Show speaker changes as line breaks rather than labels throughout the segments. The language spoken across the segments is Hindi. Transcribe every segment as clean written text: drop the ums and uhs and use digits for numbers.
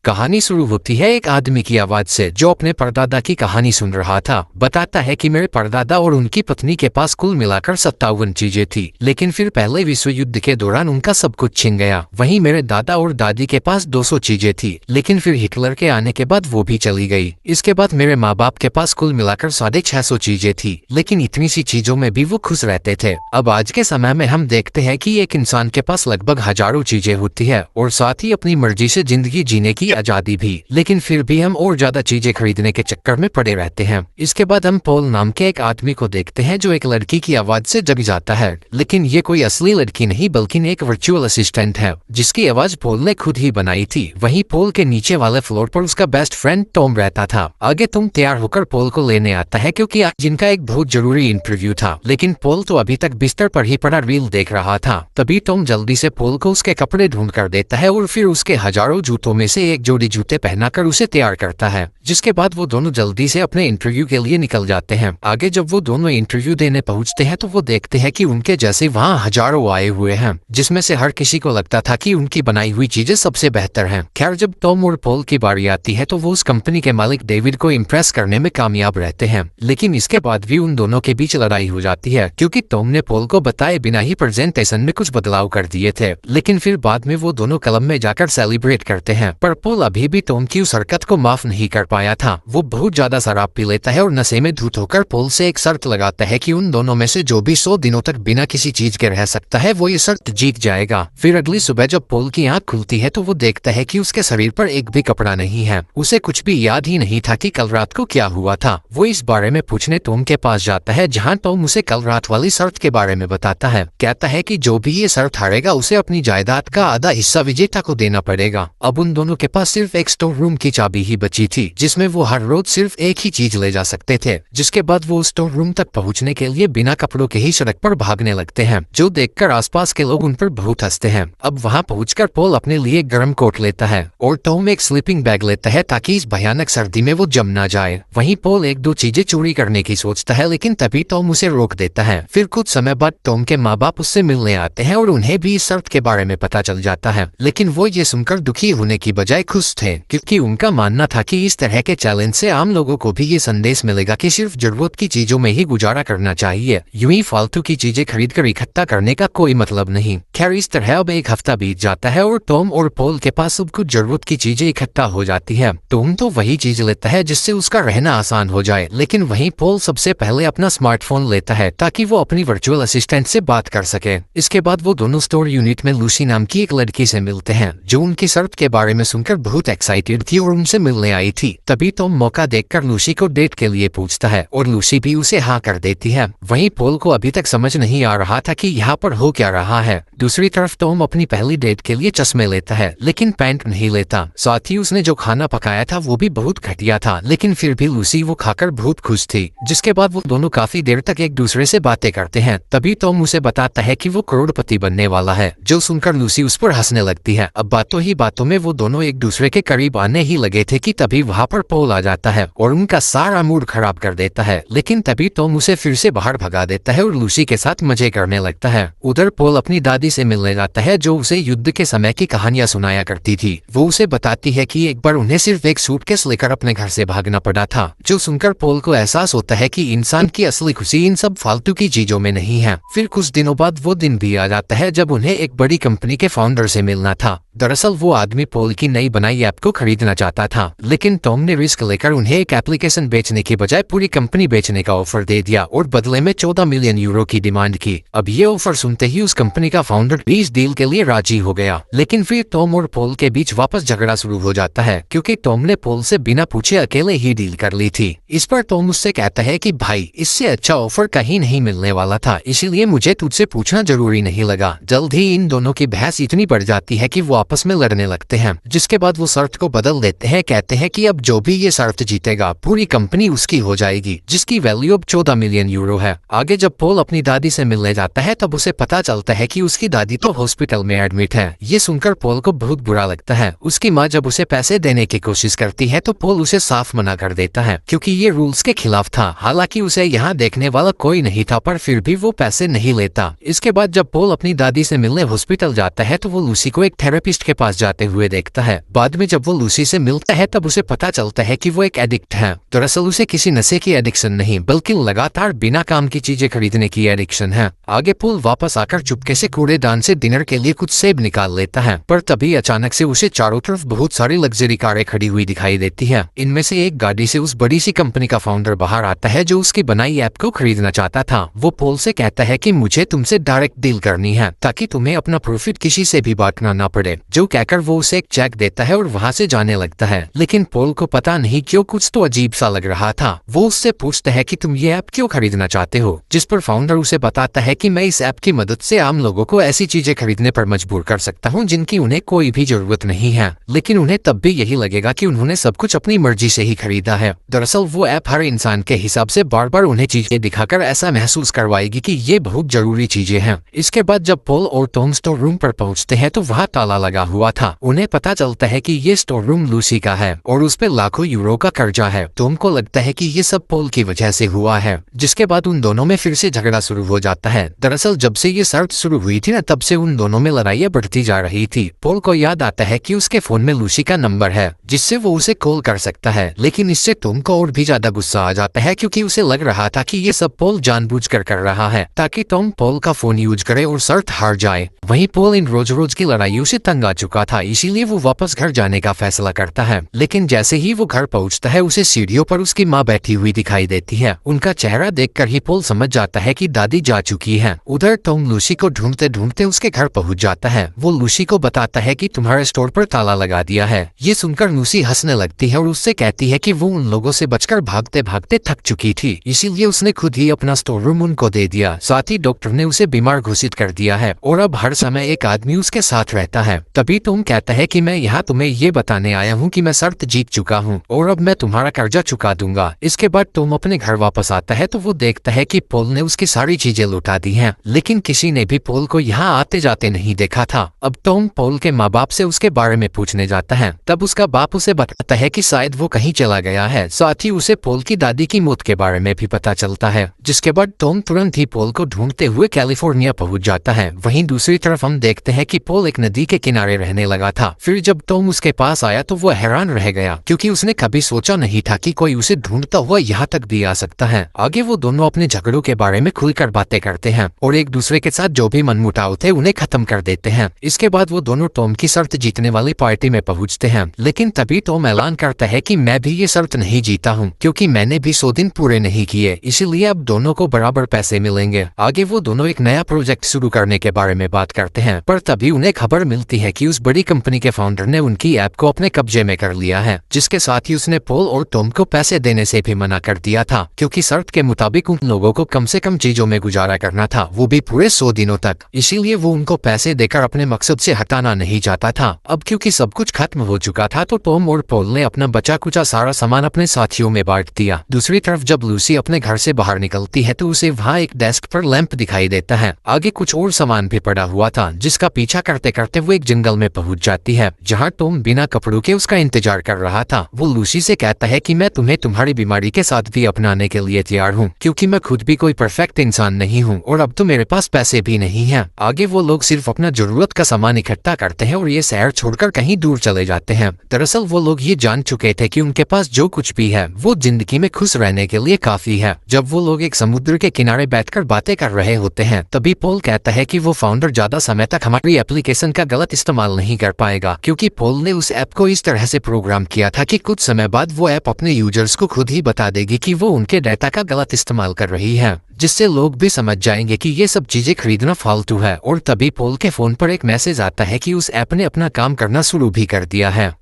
कहानी शुरू होती है एक आदमी की आवाज से जो अपने परदादा की कहानी सुन रहा था। बताता है कि मेरे परदादा और उनकी पत्नी के पास कुल मिलाकर 57 चीजें थी, लेकिन फिर पहले विश्व युद्ध के दौरान उनका सब कुछ छिन गया। वहीं मेरे दादा और दादी के पास 200 चीजें थी, लेकिन फिर हिटलर के आने के बाद वो भी चली गई। इसके बाद मेरे माँ बाप के पास कुल मिलाकर 650 चीजें थी, लेकिन इतनी सी चीजों में भी वो खुश रहते थे। अब आज के समय में हम देखते हैं कि एक इंसान के पास लगभग हजारों चीजें होती है और साथ ही अपनी मर्जी से जिंदगी जीने की आजादी भी, लेकिन फिर भी हम और ज्यादा चीजें खरीदने के चक्कर में पड़े रहते हैं। इसके बाद हम पॉल नाम के एक आदमी को देखते हैं जो एक लड़की की आवाज से जग जाता है, लेकिन ये कोई असली लड़की नहीं बल्कि एक वर्चुअल असिस्टेंट है जिसकी आवाज पॉल ने खुद ही बनाई थी। वहीं पॉल के नीचे वाले फ्लोर पर उसका बेस्ट फ्रेंड टॉम रहता था। आगे टॉम तैयार होकर पॉल को लेने आता है क्योंकि आज जिनका एक बहुत जरूरी इंटरव्यू था, लेकिन पॉल तो अभी तक बिस्तर पर ही पड़ा रील देख रहा था। तभी टॉम जल्दी से पॉल को उसके कपड़े ढूंढ कर देता है और फिर उसके हजारों जूतों में से एक जोड़ी जूते पहनाकर उसे तैयार करता है, जिसके बाद वो दोनों जल्दी से अपने इंटरव्यू के लिए निकल जाते हैं। आगे जब वो दोनों इंटरव्यू देने पहुंचते हैं तो वो देखते हैं कि उनके जैसे वहाँ हजारों आए हुए हैं, जिसमें से हर किसी को लगता था कि उनकी बनाई हुई चीजें सबसे बेहतर हैं। खैर जब टॉम और पॉल की बारी आती है तो वो उस कंपनी के मालिक डेविड को इम्प्रेस करने में कामयाब रहते हैं, लेकिन इसके बाद भी उन दोनों के बीच लड़ाई हो जाती है क्योंकि टॉम ने पॉल को बताए बिना ही प्रेजेंटेशन में कुछ बदलाव कर दिए थे। लेकिन फिर बाद में वो दोनों क्लब में जाकर सेलिब्रेट करते हैं, पर पॉल अभी भी टॉम की उस हरकत को माफ नहीं कर पाया था। वो बहुत ज्यादा शराब पी लेता है और नशे में धुत होकर पॉल से एक शर्त लगाता है कि उन दोनों में से जो भी 100 दिनों तक बिना किसी चीज के रह सकता है वो ये शर्त जीत जाएगा। फिर अगली सुबह जब पॉल की आंख खुलती है तो वो देखता है कि उसके शरीर पर एक भी कपड़ा नहीं है। उसे कुछ भी याद ही नहीं था कि कल रात को क्या हुआ था। वो इस बारे में पूछने टॉम के पास जाता है, जहाँ टॉम उसे कल रात वाली शर्त के बारे में बताता है। कहता है कि जो भी ये शर्त हारेगा उसे अपनी जायदाद का आधा हिस्सा विजेता को देना पड़ेगा। अब उन दोनों के पास सिर्फ एक स्टोर रूम की चाबी ही बची थी, जिसमें वो हर रोज सिर्फ एक ही चीज ले जा सकते थे। जिसके बाद वो स्टोर रूम तक पहुंचने के लिए बिना कपड़ों के ही सड़क पर भागने लगते हैं, जो देखकर आसपास के लोग उन पर बहुत हंसते हैं। अब वहां पहुंचकर पॉल अपने लिए गर्म कोट लेता है और टॉम एक स्लीपिंग बैग लेता है ताकि इस भयानक सर्दी में वो जम ना जाए। वहीं पॉल एक दो चीजें चोरी करने की सोचता है, लेकिन तभी टॉम उसे रोक देता है। फिर कुछ समय बाद टॉम के माँ बाप उससे मिलने आते हैं और उन्हें भी इस शर्त के बारे में पता चल जाता है, लेकिन वो ये सुनकर दुखी होने की बजाय खुश थे क्योंकि उनका मानना था कि इस तरह के चैलेंज से आम लोगों को भी ये संदेश मिलेगा कि सिर्फ जरूरत की चीजों में ही गुजारा करना चाहिए, यूं ही फालतू की चीजें खरीदकर इकट्ठा करने का कोई मतलब नहीं। खैर इस तरह अब एक हफ्ता बीत जाता है और टॉम और पॉल के पास सब कुछ जरूरत की चीजें इकट्ठा हो जाती है। टॉम तो वही चीज लेता है जिससे उसका रहना आसान हो जाए, लेकिन वहीं पॉल सबसे पहले अपना स्मार्टफोन लेता है ताकि वो अपनी वर्चुअल असिस्टेंट से बात कर सके। इसके बाद वो दोनों स्टोर यूनिट में लूसी नाम की एक लड़की से मिलते हैं जो उनकी शर्त के बारे में सुनकर बहुत एक्साइटेड थी और उनसे मिलने आई थी। तभी टॉम मौका देखकर लूसी को डेट के लिए पूछता है और लूसी भी उसे हाँ कर देती है। वहीं पॉल को अभी तक समझ नहीं आ रहा था कि यहाँ पर हो क्या रहा है। दूसरी तरफ टॉम अपनी पहली डेट के लिए चश्मे लेता है लेकिन पैंट नहीं लेता। साथ ही उसने जो खाना पकाया था वो भी बहुत घटिया था, लेकिन फिर भी लूसी वो खाकर बहुत खुश थी। जिसके बाद वो दोनों काफी देर तक एक दूसरे से बातें करते हैं। तभी टॉम उसे बताता है कि वो करोड़पति बनने वाला है, जो सुनकर लूसी उस पर हंसने लगती है। अब बातों ही बातों में वो दोनों एक दूसरे के करीब आने ही लगे थे कि तभी वहाँ पर पॉल आ जाता है और उनका सारा मूड खराब कर देता है, लेकिन तभी टॉम उसे फिर से बाहर भगा देता है और लूसी के साथ मजे करने लगता है। उधर पॉल अपनी दादी से मिलने जाता है जो उसे युद्ध के समय की कहानियां सुनाया करती थी। वो उसे बताती है कि एक बार उन्हें सिर्फ एक सूटकेस लेकर अपने घर से भागना पड़ा था, जो सुनकर पॉल को एहसास होता है कि इंसान की असली खुशी इन सब फालतू की चीजों में नहीं है। फिर कुछ दिनों बाद वो दिन भी आ जाता है जब उन्हें एक बड़ी कंपनी के फाउंडर से मिलना था। दरअसल वो आदमी पॉल की नई बनाई ऐप को खरीदना चाहता था, लेकिन टॉम ने रिस्क लेकर उन्हें एक एप्लीकेशन बेचने के बजाय पूरी कंपनी बेचने का ऑफर दे दिया और बदले में 14 मिलियन यूरो की डिमांड की। अब ये ऑफर सुनते ही उस कंपनी का फाउंडर भी इस डील के लिए राजी हो गया, लेकिन फिर टॉम और पॉल के बीच वापस झगड़ा शुरू हो जाता है क्योंकि टॉम ने पॉल से बिना पूछे अकेले ही डील कर ली थी। इस पर टॉम उससे कहता है कि भाई इससे अच्छा ऑफर कहीं नहीं मिलने वाला था, इसीलिए मुझे तुझसे पूछना जरूरी नहीं लगा। जल्द ही इन दोनों की बहस इतनी बढ़ जाती है कि वो आपस में लड़ने लगते हैं, जिसके बाद वो शर्त को बदल देते हैं। कहते हैं कि अब जो भी ये शर्त जीतेगा पूरी कंपनी उसकी हो जाएगी, जिसकी वैल्यू अब 14 मिलियन यूरो है। आगे जब पॉल अपनी दादी से मिलने जाता है तब उसे पता चलता है कि उसकी दादी तो हॉस्पिटल में एडमिट है। ये सुनकर पॉल को बहुत बुरा लगता है। उसकी माँ जब उसे पैसे देने की कोशिश करती है तो पॉल उसे साफ मना कर देता है क्योंकि ये रूल्स के खिलाफ था। हालांकि उसे यहाँ देखने वाला कोई नहीं था, पर फिर भी वो पैसे नहीं लेता। इसके बाद जब पॉल अपनी दादी से मिलने हॉस्पिटल जाता है तो वो लूसी को एक थेरेपी साइकियाट्रिस्ट के पास जाते हुए देखता है। बाद में जब वो लूसी से मिलता है तब उसे पता चलता है कि वो एक एडिक्ट है। दरअसल उसे किसी नशे की एडिक्शन नहीं बल्कि लगातार बिना काम की चीजें खरीदने की एडिक्शन है। आगे पॉल वापस आकर चुपके से कूड़ेदान से डिनर के लिए कुछ सेब निकाल लेता है, पर तभी अचानक से उसे चारों तरफ बहुत सारी लग्जरी कारें खड़ी हुई दिखाई देती है। इनमें से एक गाड़ी से उस बड़ी सी कंपनी का फाउंडर बाहर आता है जो उसकी बनाई ऐप को खरीदना चाहता था। वो पॉल से कहता है कि मुझे तुमसे डायरेक्ट डील करनी है ताकि तुम्हें अपना प्रॉफिट किसी से भी बांटना ना पड़े। जो कहकर वो उसे एक चेक देता है और वहां से जाने लगता है। लेकिन पॉल को पता नहीं क्यों कुछ तो अजीब सा लग रहा था। वो उससे पूछता है कि तुम ये ऐप क्यों खरीदना चाहते हो, जिस पर फाउंडर उसे बताता है कि मैं इस ऐप की मदद से आम लोगों को ऐसी चीजें खरीदने पर मजबूर कर सकता हूँ जिनकी उन्हें कोई भी जरूरत नहीं है, लेकिन उन्हें तब भी यही लगेगा कि उन्होंने सब कुछ अपनी मर्जी से ही खरीदा है। दरअसल वो ऐप हर इंसान के हिसाब से बार बार उन्हें चीजें दिखाकर ऐसा महसूस करवाएगी कि ये बहुत जरूरी चीजें हैं। इसके बाद जब पॉल और टॉम स्टोर रूम पर पहुंचते हैं तो वहाँ ताला लगा हुआ था। उन्हें पता चलता है कि ये स्टोर रूम लूसी का है और उस पर लाखों यूरो का कर्जा है। टॉम को लगता है कि ये सब पॉल की वजह से हुआ है, जिसके बाद उन दोनों में फिर से झगड़ा शुरू हो जाता है। दरअसल जब से ये शर्त शुरू हुई थी ना तब से उन दोनों में लड़ाइयाँ बढ़ती जा रही थी। पॉल को याद आता है कि उसके फोन में लूसी का नंबर है जिससे वो उसे कॉल कर सकता है, लेकिन इससे टॉम को और भी ज्यादा गुस्सा आ जाता है क्योंकि उसे लग रहा था कि ये सब पॉल जानबूझकर कर रहा है ताकि टॉम पॉल का फोन यूज करे और शर्त हार जाए। वहीं पॉल इन रोज रोज की लड़ाइयों से तंग आ चुका था, इसीलिए वो वापस घर जाने का फैसला करता है। लेकिन जैसे ही वो घर पहुंचता है उसे सीढ़ियों पर उसकी माँ बैठी हुई दिखाई देती है। उनका चेहरा देखकर ही पॉल समझ जाता है कि दादी जा चुकी है। उधर टॉम लूसी को ढूंढते ढूंढते उसके घर पहुंच जाता है। वो लूसी को बताता है कि तुम्हारे स्टोर पर ताला लगा दिया है। ये सुनकर लूसी हंसने लगती है और उससे कहती है कि वो उन लोगों से बचकर भागते भागते थक चुकी थी, इसीलिए उसने खुद ही अपना स्टोर रूम उनको दे दिया। साथ ही डॉक्टर ने उसे बीमार घोषित कर दिया है और अब हर समय एक आदमी उसके साथ रहता है। तभी टॉम कहता है कि मैं यहाँ तुम्हें ये बताने आया हूँ कि मैं शर्त जीत चुका हूँ और अब मैं तुम्हारा कर्जा चुका दूंगा। इसके बाद टॉम अपने घर वापस आता है तो वो देखता है कि पॉल ने उसकी सारी चीजें लुटा दी हैं, लेकिन किसी ने भी पॉल को यहाँ आते जाते नहीं देखा था। अब टॉम पॉल के माँ बाप से उसके बारे में पूछने जाता है, तब उसका बाप उसे बताता है कि शायद वो कहीं चला गया है। साथ ही उसे पॉल की दादी की मौत के बारे में भी पता चलता है, जिसके बाद टॉम तुरंत ही पॉल को ढूंढते हुए कैलिफोर्निया पहुंच जाता है। वहीं दूसरी तरफ हम देखते हैं कि पॉल एक नदी के किनारे रहने लगा था। फिर जब टॉम उसके पास आया तो वो हैरान रह गया क्योंकि उसने कभी सोचा नहीं था कि कोई उसे ढूंढता हुआ यहाँ तक भी आ सकता है। आगे वो दोनों अपने झगड़ों के बारे में खुलकर बातें करते हैं और एक दूसरे के साथ जो भी मनमुटाव थे उन्हें खत्म कर देते हैं। इसके बाद वो दोनों टॉम की शर्त जीतने वाली पार्टी में पहुंचते हैं, लेकिन तभी टॉम ऐलान करता है कि मैं भी ये शर्त नहीं जीता हूँ क्योंकि मैंने भी 100 दिन पूरे नहीं किए, इसीलिए अब दोनों को बराबर पैसे मिलेंगे। आगे वो दोनों एक नया प्रोजेक्ट शुरू करने के बारे में बात करते हैं, पर तभी उन्हें खबर मिलती है कि उस बड़ी कंपनी के फाउंडर ने उनकी ऐप को अपने कब्जे में कर लिया है, जिसके साथ ही उसने पॉल और टॉम को पैसे देने से भी मना कर दिया था क्योंकि शर्त के मुताबिक उन लोगों को कम से कम चीजों में गुजारा करना था, वो भी पूरे 100 दिनों तक। इसीलिए वो उनको पैसे देकर अपने मकसद से हटाना नहीं चाहता था। अब क्योंकि सब कुछ खत्म हो चुका था तो टॉम और पॉल ने अपना बचा कुचा सारा सामान अपने साथियों में बांट दिया। दूसरी तरफ जब लूसी अपने घर से बाहर निकलती है तो उसे वहाँ एक डेस्क पर लैंप दिखाई देता है। आगे कुछ और सामान भी पड़ा हुआ था जिसका पीछा करते करते वो एक जंगल में पहुंच जाती है जहाँ टॉम बिना कपड़ों के उसका इंतजार कर रहा था। वो लूसी से कहता है कि मैं तुम्हें तुम्हारी बीमारी के साथ भी अपनाने के लिए तैयार हूँ क्योंकि मैं खुद भी कोई परफेक्ट इंसान नहीं हूँ और अब तो मेरे पास पैसे भी नहीं हैं। आगे वो लोग सिर्फ अपना जरूरत का सामान इकट्ठा करते हैं और ये शहर छोड़कर कहीं दूर चले जाते हैं। दरअसल वो लोग ये जान चुके थे कि उनके पास जो कुछ भी है वो जिंदगी में खुश रहने के लिए काफी है। जब वो लोग एक समुद्र के किनारे बैठकर बातें कर रहे होते हैं तभी पॉल कहता है कि वो फाउंडर ज्यादा समय तक हमारी एप्लीकेशन का गलत इस्तेमाल नहीं कर पाएगा क्योंकि पॉल ने उस ऐप को इस तरह से प्रोग्राम किया था कि कुछ समय बाद वो ऐप अपने यूजर्स को खुद ही बता देगी कि वो उनके डाटा का गलत इस्तेमाल कर रही है, जिससे लोग भी समझ जाएंगे कि ये सब चीजें खरीदना फालतू है। और तभी पॉल के फोन पर एक मैसेज आता है कि उस ऐप ने अपना काम करना शुरू भी कर दिया है।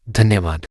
धन्यवाद।